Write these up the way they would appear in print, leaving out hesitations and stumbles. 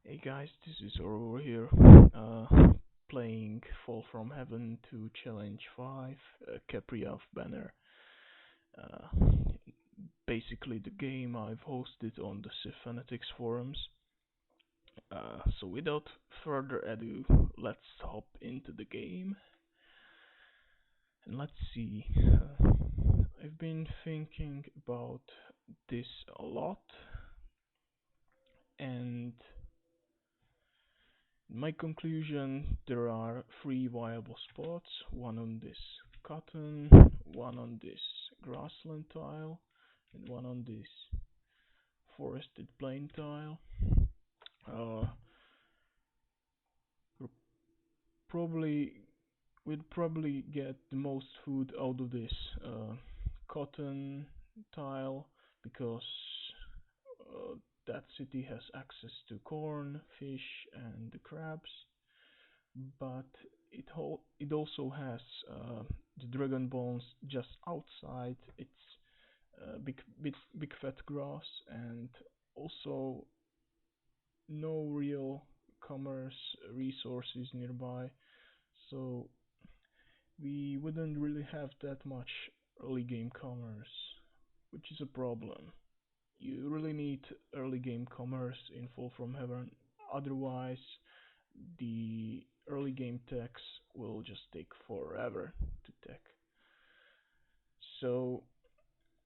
Hey guys, this is Oro here, playing Fall From Heaven to Challenge 5, Capri of Banner. Uh, Basically the game I've hosted on the Civ Fanatics forums. So without further ado, let's hop into the game. And let's see. I've been thinking about this a lot, and in my conclusion, there are three viable spots, one on this cotton, one on this grassland tile, and one on this forested plain tile. Uh, probably we'd probably get the most food out of this cotton tile because uh, that city has access to corn, fish, and the crabs. But it also has the dragon bones just outside. It's big fat grass, and also no real commerce resources nearby. So we wouldn't really have that much early game commerce, which is a problem. You really need early game commerce in Fall From Heaven, otherwise the early game techs will just take forever to tech. So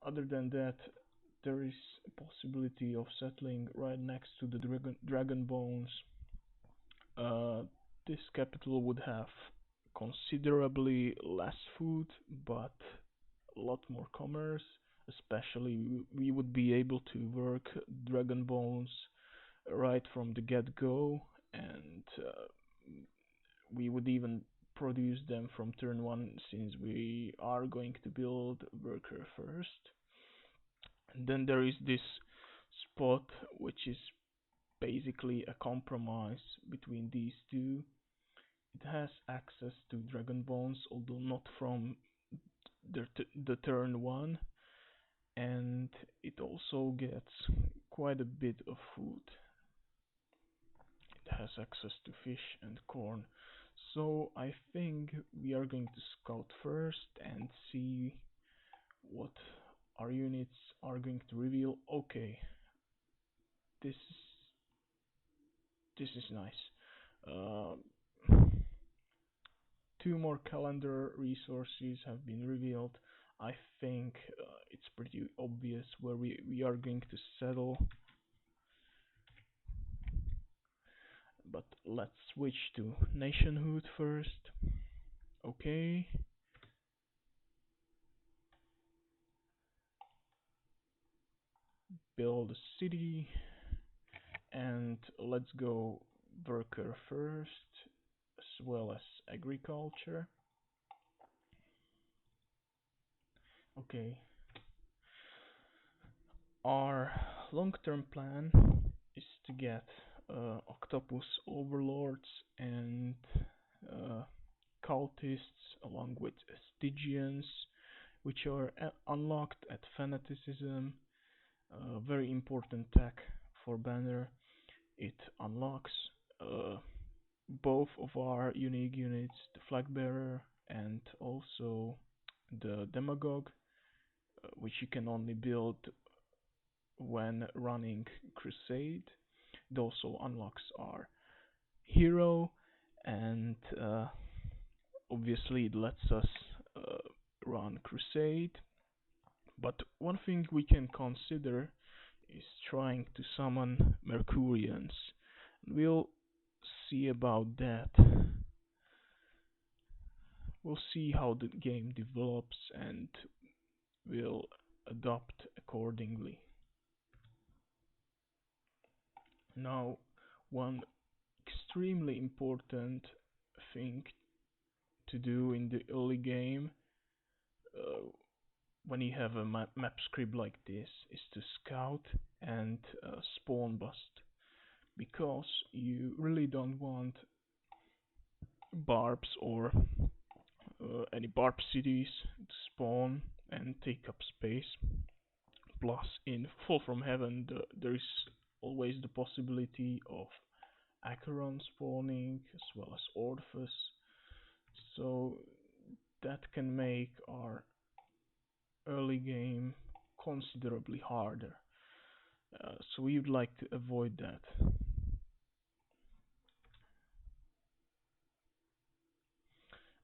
other than that, there is a possibility of settling right next to the dragon bones. Uh, this capital would have considerably less food, but a lot more commerce. Especially, we would be able to work dragon bones right from the get-go, and we would even produce them from turn 1 since we are going to build worker first. And then there is this spot which is basically a compromise between these two. It has access to dragon bones, although not from the turn 1, and it also gets quite a bit of food. It has access to fish and corn. So I think we are going to scout first and see what our units are going to reveal. Okay, this is nice. Uh, Two more calendar resources have been revealed. I think it's pretty obvious where we are going to settle. But let's switch to nationhood first. Okay. Build a city. And let's go worker first, as well as agriculture. Okay. Our long-term plan is to get octopus overlords and uh, cultists along with Stygians, which are unlocked at fanaticism. Very important tech for Banner. It unlocks uh, both of our unique units, the flag bearer and also the demagogue, which you can only build when running crusade. It also unlocks our hero, and obviously it lets us uh, run crusade. But one thing we can consider is trying to summon Mercurians. We'll see about that. We'll see how the game develops and we'll adapt accordingly. Now, one extremely important thing to do in the early game uh, when you have a map script like this is to scout and spawn bust, because you really don't want barbs or any barb cities to spawn and take up space. Plus, in Fall From Heaven, there is always the possibility of Acheron spawning as well as Orphus, so that can make our early game considerably harder. So we would like to avoid that.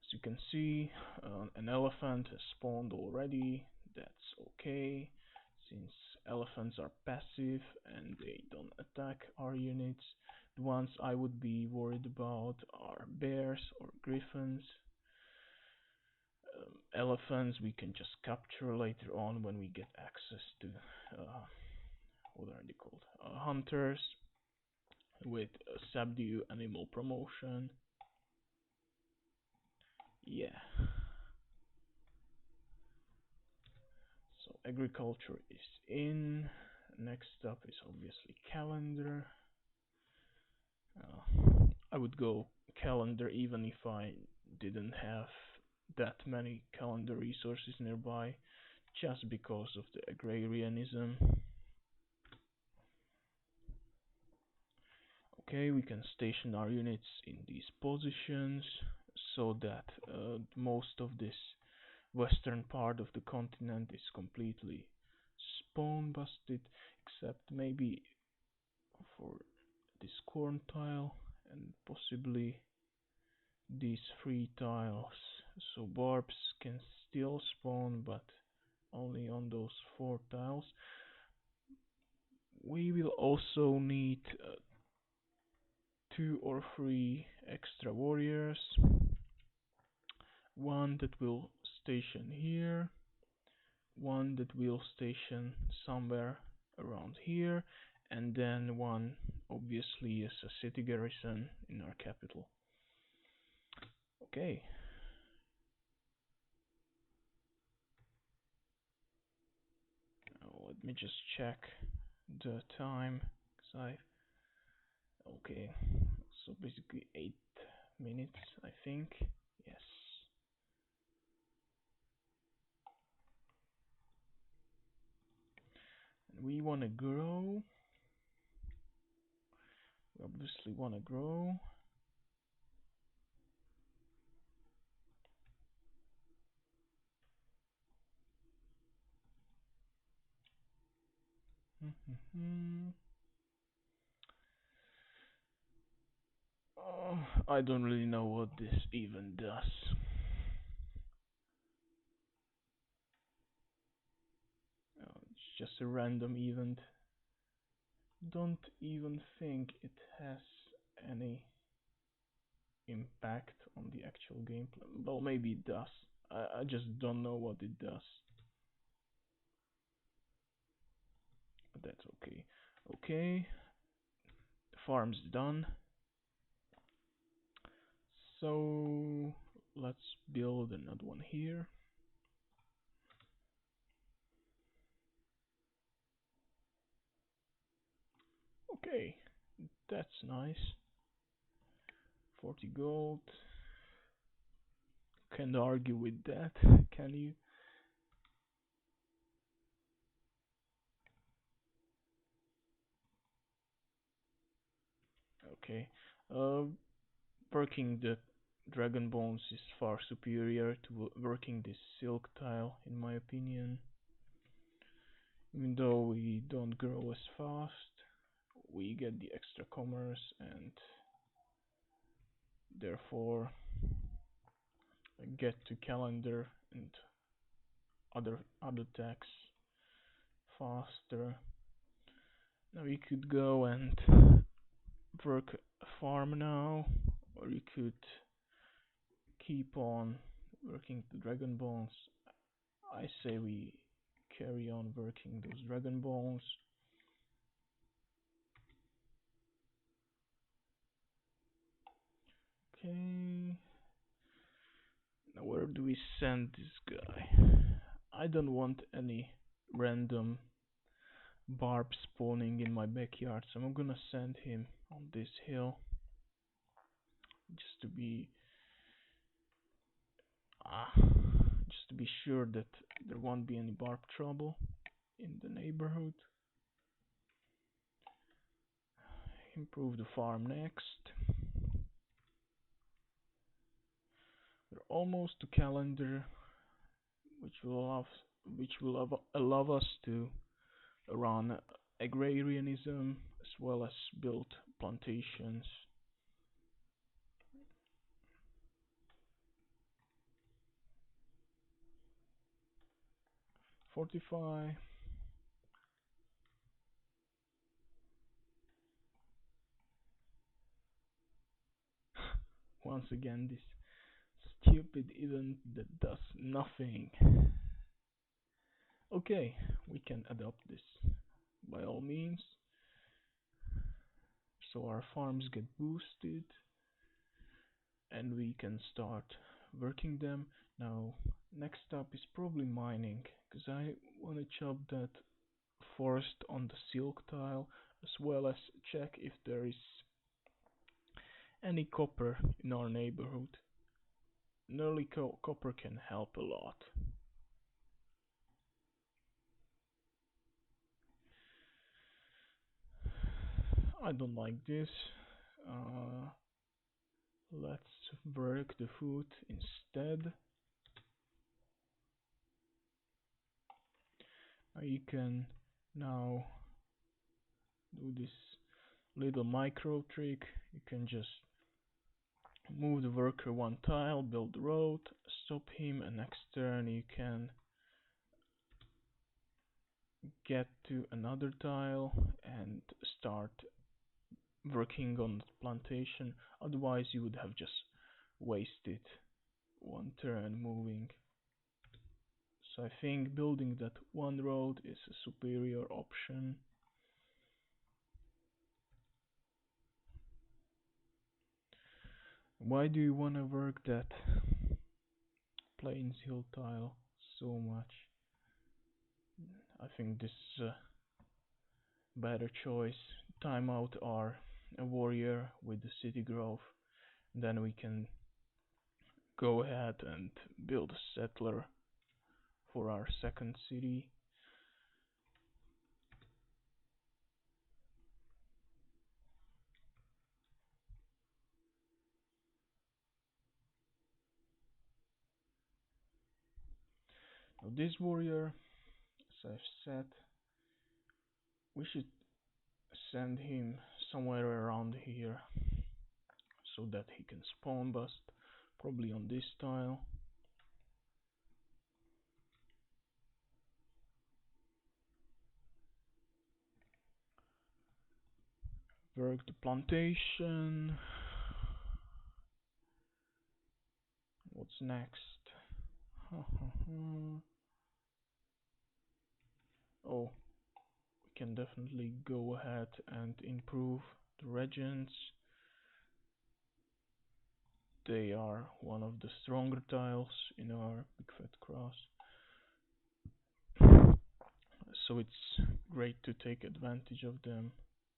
As you can see, an elephant has spawned already. That's okay, since elephants are passive and they don't attack our units. The ones I would be worried about are bears or griffins. Elephants we can just capture later on when we get access to what are they called? Hunters with subdue animal promotion. Yeah. So agriculture is in. Next up is obviously calendar. I would go calendar even if I didn't have that many calendar resources nearby, just because of the agrarianism. Okay, we can station our units in these positions so that most of this western part of the continent is completely spawn busted, except maybe for this corn tile and possibly these 3 tiles. So barbs can still spawn, but only on those 4 tiles. We will also need 2 or 3 extra warriors. One that will station here, one that will station somewhere around here, and then one obviously as a city garrison in our capital. Okay. Now let me just check the time, okay, so basically 8 minutes I think. Yes. And we want to grow. We obviously want to grow. I don't really know what this even does. It's just a random event. Don't even think it has any impact on the actual gameplay. Well, maybe it does. I just don't know what it does. But that's okay. Okay, the farm's done. So let's build another one here. Okay, that's nice. 40 gold. Can't argue with that, can you? Okay. Working the dragon bones is far superior to working this silk tile, in my opinion. Even though we don't grow as fast, we get the extra commerce and therefore get to calendar and other tax faster. Now we could go and work a farm now, or you could keep on working the dragon bones. I say we carry on working those dragon bones. Okay. Now where do we send this guy? I don't want any random barb spawning in my backyard, so I'm gonna send him on this hill just to be just to be sure that there won't be any barb trouble in the neighborhood. improve the farm next. We're almost to calendar, which will allow us to run agrarianism as well as build plantations. Fortify. Once again, this stupid event that does nothing. Okay, we can adopt this by all means. So our farms get boosted and we can start working them. Now, next up is probably mining, because I want to chop that forest on the silk tile, as well as check if there is any copper in our neighborhood. An early copper can help a lot. I don't like this. Uh, let's work the food instead. You can now do this little micro trick. You can just move the worker one tile, build the road, stop him, and next turn you can get to another tile and start working on the plantation. Otherwise you would have just wasted one turn moving. So I think building that one road is a superior option. Why do you want to work that plains hill tile so much? I think this is a better choice. Time out our warrior with the city growth. Then we can go ahead and build a settler for our second city. Now this warrior, as I've said, we should send him somewhere around here so that he can spawn bust, probably on this tile. Work the plantation. What's next? Oh, we can definitely go ahead and improve the regents. They are one of the stronger tiles in our Big Fat Cross. So it's great to take advantage of them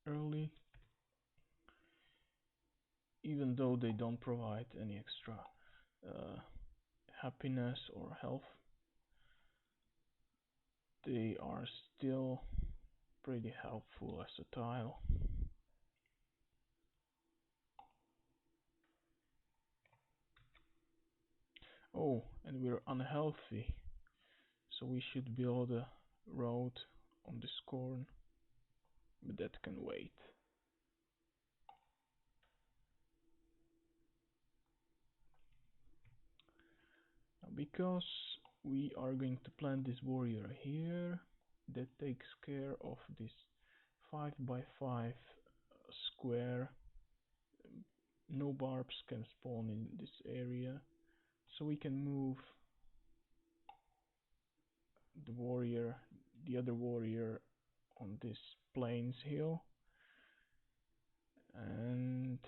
early, even though they don't provide any extra happiness or health. They are still pretty helpful as a tile. Oh, and we're unhealthy, so we should build a road on this corn, but that can wait. Now, because we are going to plant this warrior here, that takes care of this 5 by 5 square. No barbs can spawn in this area, so we can move the other warrior on this plains hill. And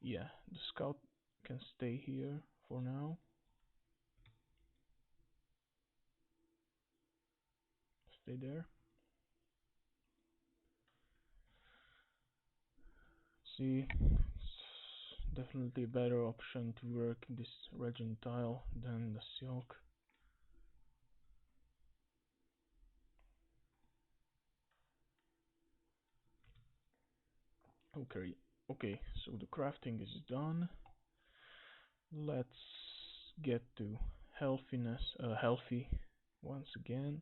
yeah, the scout can stay here for now. Stay there. See, it's definitely a better option to work this regent tile than the silk. Okay, okay, so the crafting is done. Let's get to healthy once again.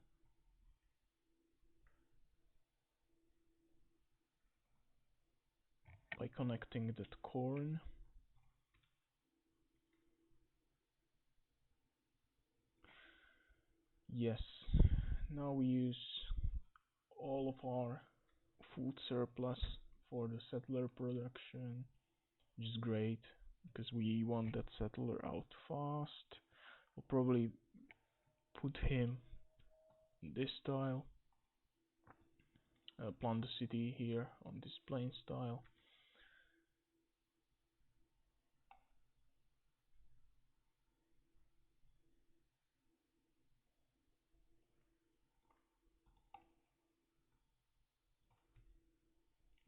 By connecting that corn. Yes, now we use all of our food surplus for the settler production, which is great because we want that settler out fast. We'll probably put him in this style, plant the city here on this plain style.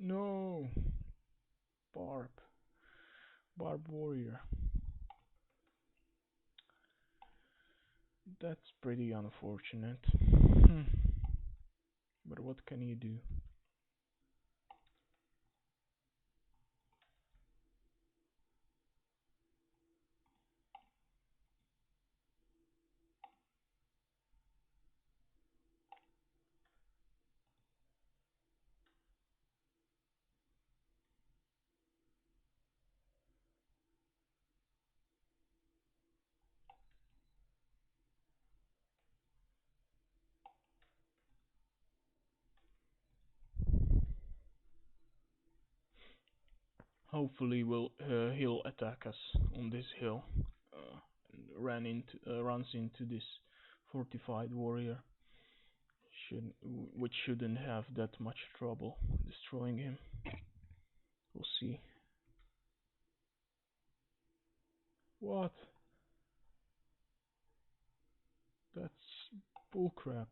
No, barb, barb warrior. That's pretty unfortunate. But what can you do? Hopefully, he'll attack us on this hill. And runs into this fortified warrior. Which shouldn't have that much trouble destroying him. We'll see. What? That's bullcrap.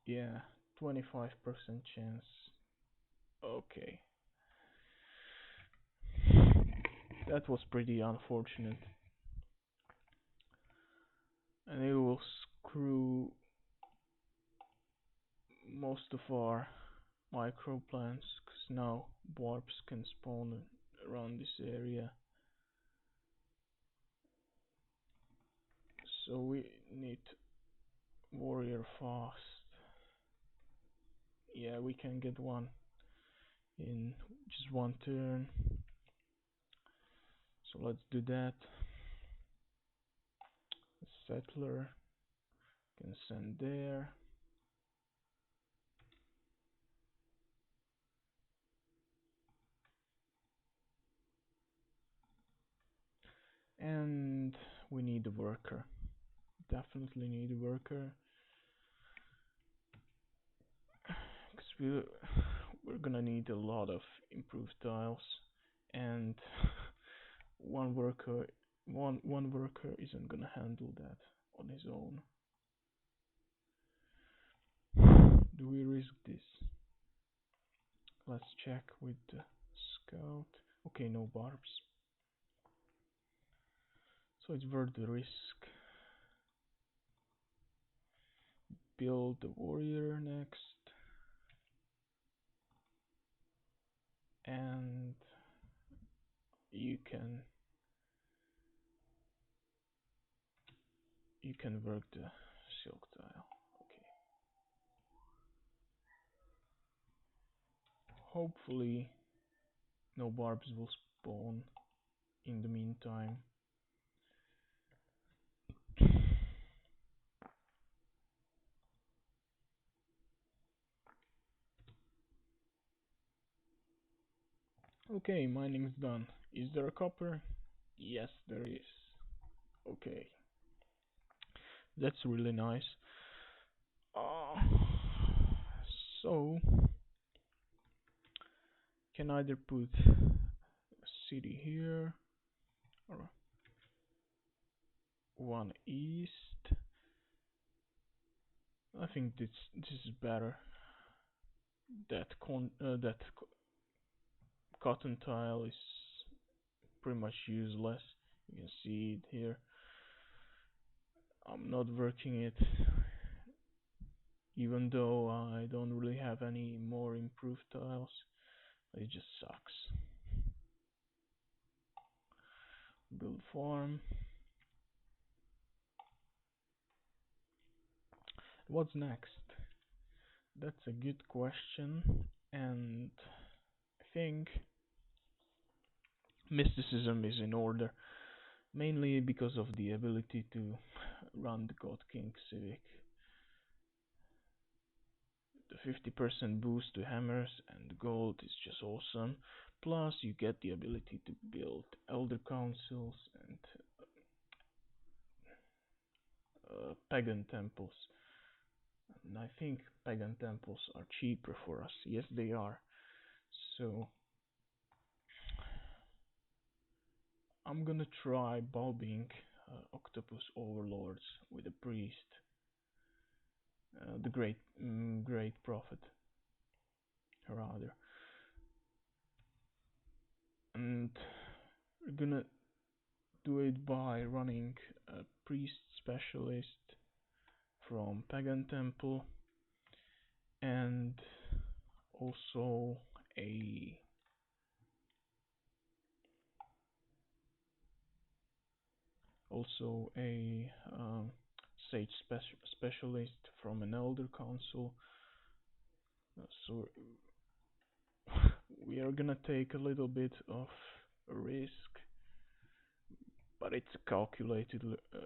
Yeah, 25% chance. Okay. That was pretty unfortunate. And it will screw most of our microplants, because now barbs can spawn around this area. So we need warrior fast. Yeah, we can get one in just one turn. So let's do that. Settler can send there. And we need a worker. Definitely need a worker. Because we're gonna need a lot of improved tiles. And one worker isn't gonna handle that on his own. Do we risk this? Let's check with the scout. Okay, no barbs. So it's worth the risk. Build the warrior next. And you can work the silk tile. Okay. Hopefully no barbs will spawn in the meantime. Okay, mining's done. Is there a copper? Yes, there is. Okay. That's really nice. So can either put a city here or one east. I think this is better. That cotton tile is pretty much useless. You can see it here. I'm not working it, even though I don't really have any more improved tiles. It just sucks. Build farm. What's next? That's a good question, and I think mysticism is in order, mainly because of the ability to run the God King Civic. The 50% boost to hammers and gold is just awesome. Plus, you get the ability to build elder councils and pagan temples. And I think pagan temples are cheaper for us. Yes, they are. So, I'm gonna try bulbing octopus overlords with a priest, the great prophet, rather. And we're gonna do it by running a priest specialist from pagan temple and also a sage specialist from an elder council. So we are gonna take a little bit of a risk, but it's a calculated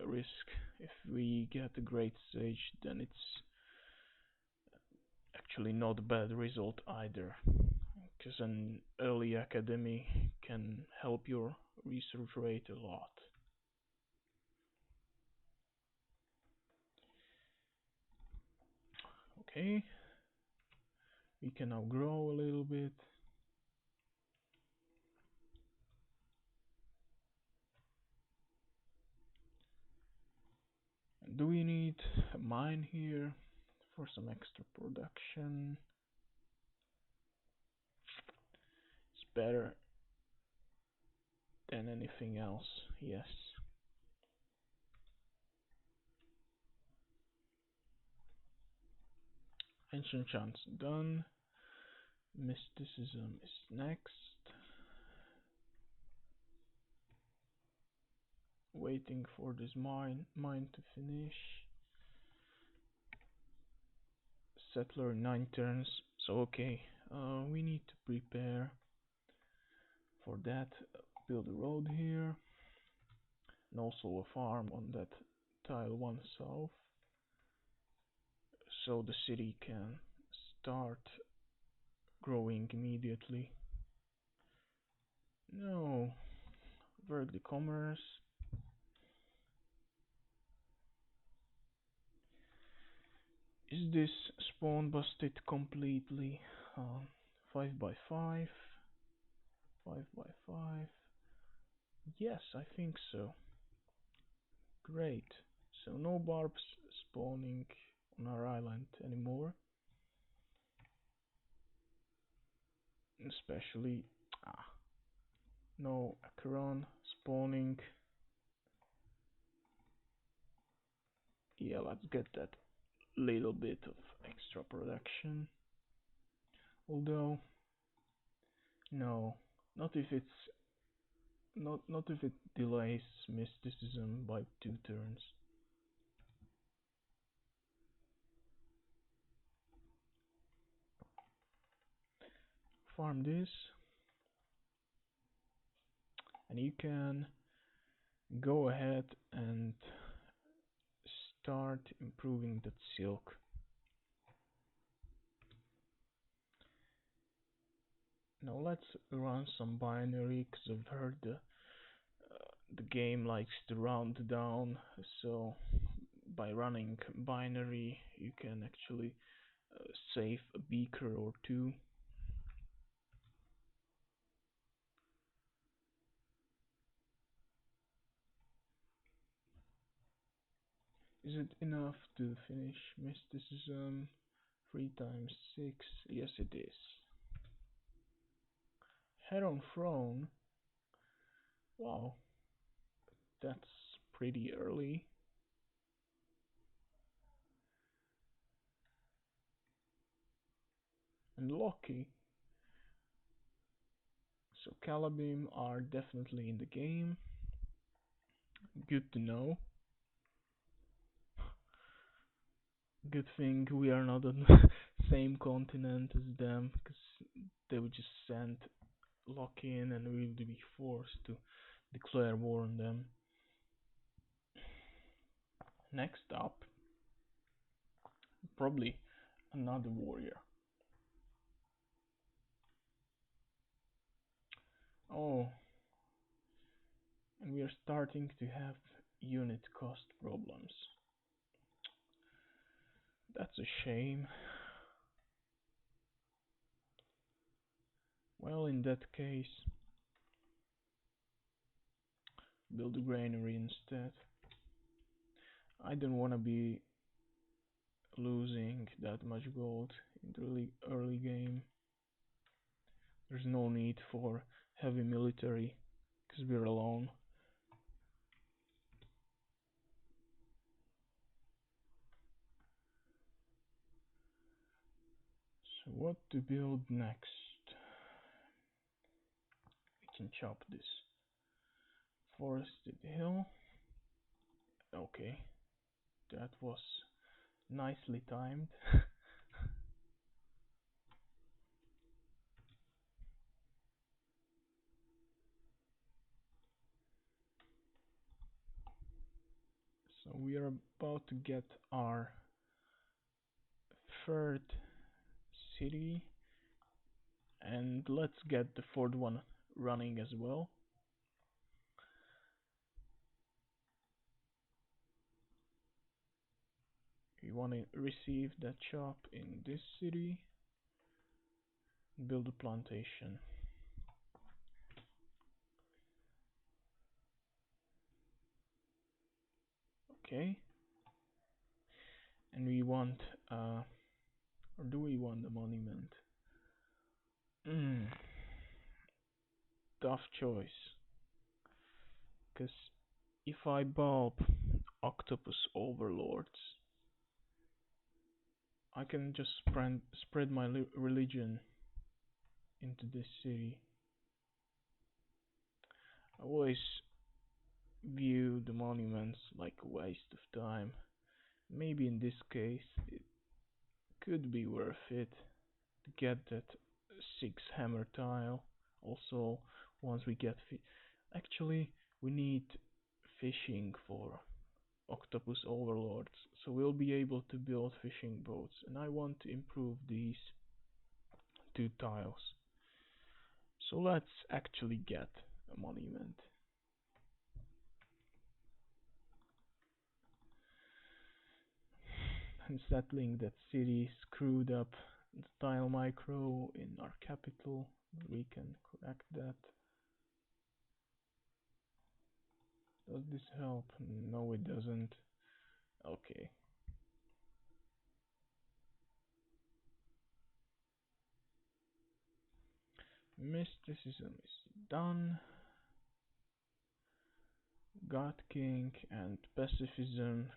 risk. If we get a great sage, then it's actually not a bad result either, because an early academy can help your research rate a lot. Okay, we can now grow a little bit. Do we need a mine here for some extra production? It's better than anything else, yes. Ancient chants done. Mysticism is next. Waiting for this mine to finish. Settler 9 turns. So okay, we need to prepare for that. Build a road here, and also a farm on that tile 1 south, so the city can start growing immediately. No, work the commerce. Is this spawn busted completely? 5 by 5, 5 by 5. Yes, I think so. Great. So no barbs spawning on our island anymore. Especially no Acheron spawning. Yeah, let's get that little bit of extra production. Although no, not if it delays mysticism by 2 turns. Farm this, and you can go ahead and start improving that silk. Now let's run some binary, because I've heard the game likes to round down, so by running binary you can actually save a beaker or 2. Is it enough to finish mysticism? 3 times 6, yes it is. Head on throne, wow, that's pretty early. and lucky. So Calabim are definitely in the game. Good to know. Good thing we are not on the same continent as them, because they would just send Lucky in and we would be forced to declare war on them. Next up, probably another warrior. Oh, and we are starting to have unit cost problems. That's a shame. Well, in that case, build a granary instead. I don't want to be losing that much gold in the early game. There's no need for heavy military because we're alone. So what to build next? We can chop this forested hill. Okay, that was nicely timed. So we are about to get our third city, and let's get the fourth one running as well. We want to receive that shop in this city, build a plantation. Okay, and we want, or do we want the monument? Tough choice, because if I bulb octopus overlords, I can just spread my religion into this city. I always view the monuments like a waste of time. Maybe in this case it could be worth it to get that 6 hammer tile. Also, once we get actually we need fishing for octopus overlords, so we'll be able to build fishing boats, and I want to improve these 2 tiles. So let's actually get a monument. And settling that city screwed up the tile micro in our capital. We can correct that. Does this help? No, it doesn't. Okay. Mysticism is done. God King and pacifism.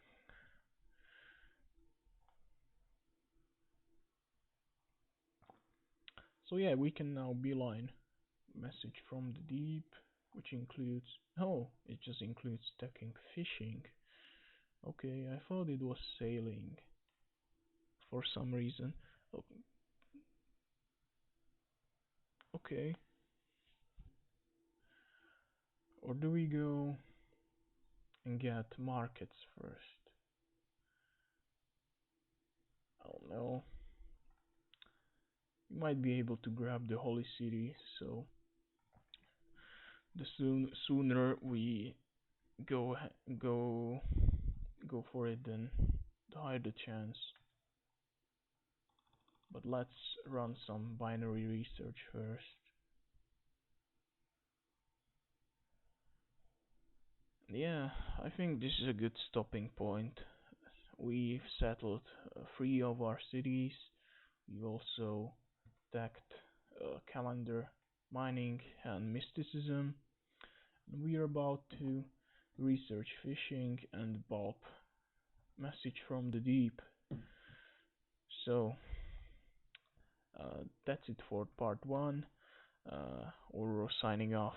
So yeah, we can now beeline message from the deep, which includes, oh, it just includes stacking fishing. Okay, I thought it was sailing for some reason. Oh, okay. Or do we go and get markets first? I don't know. We might be able to grab the holy city, so the sooner we go go go for it, then the higher the chance. But let's run some binary research first. Yeah, I think this is a good stopping point. We've settled 3 of our cities. We've also attacked calendar, mining, and mysticism. We are about to research fishing and bulb message from the deep. So That's it for part one. We're signing off.